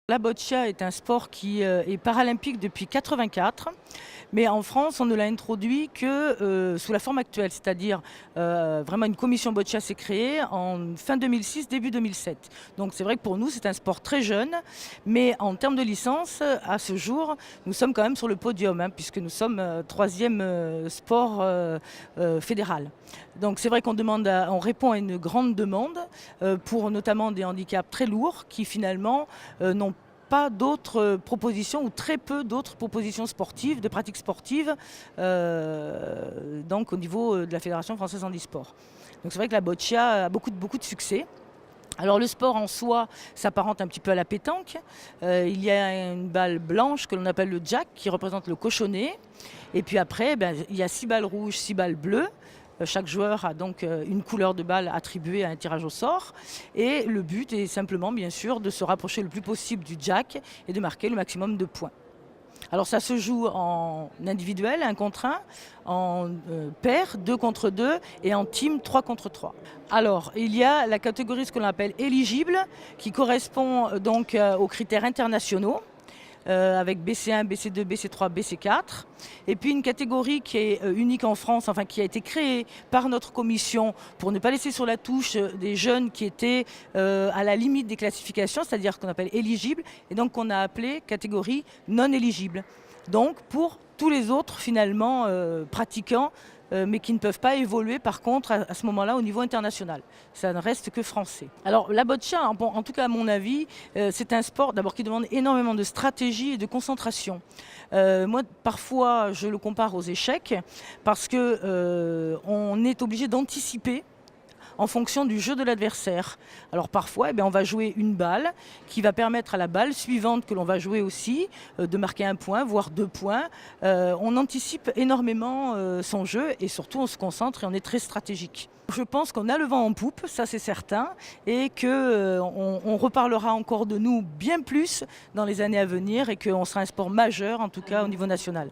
La boccia est un sport qui est paralympique depuis 1984, mais en France, on ne l'a introduit que sous la forme actuelle, c'est-à-dire vraiment une commission boccia s'est créée en fin 2006, début 2007. Donc c'est vrai que pour nous, c'est un sport très jeune, mais en termes de licence, à ce jour, nous sommes quand même sur le podium, hein, puisque nous sommes troisième sport fédéral. Donc c'est vrai on répond à une grande demande pour notamment des handicaps très lourds qui finalement n'ont pas d'autres propositions ou très peu d'autres propositions sportives, de pratiques sportives donc au niveau de la Fédération française handisport. Donc c'est vrai que la boccia a beaucoup de succès. Alors le sport en soi s'apparente un petit peu à la pétanque. Il y a une balle blanche que l'on appelle le jack qui représente le cochonnet. Et puis après, il y a 6 balles rouges, 6 balles bleues. Chaque joueur a donc une couleur de balle attribuée à un tirage au sort. Et le but est simplement, bien sûr, de se rapprocher le plus possible du jack et de marquer le maximum de points. Alors ça se joue en individuel, 1 contre 1, en paire, 2 contre 2 et en team, 3 contre 3. Alors il y a la catégorie ce qu'on appelle éligible qui correspond donc aux critères internationaux. Avec BC1, BC2, BC3, BC4. Et puis une catégorie qui est unique en France, enfin qui a été créée par notre commission pour ne pas laisser sur la touche des jeunes qui étaient à la limite des classifications, c'est-à-dire qu'on appelle éligible, et donc qu'on a appelé catégorie non éligible. Donc pour tous les autres finalement pratiquants, mais qui ne peuvent pas évoluer par contre à ce moment-là au niveau international. Ça ne reste que français. Alors la boccia, en tout cas à mon avis, c'est un sport d'abord qui demande énormément de stratégie et de concentration. Moi parfois je le compare aux échecs parce que on est obligé d'anticiper en fonction du jeu de l'adversaire. Alors parfois, on va jouer une balle qui va permettre à la balle suivante que l'on va jouer aussi de marquer 1 point, voire 2 points. On anticipe énormément son jeu et surtout on se concentre et on est très stratégique. Je pense qu'on a le vent en poupe, ça c'est certain, et qu'on reparlera encore de nous bien plus dans les années à venir et qu'on sera un sport majeur en tout cas au niveau national.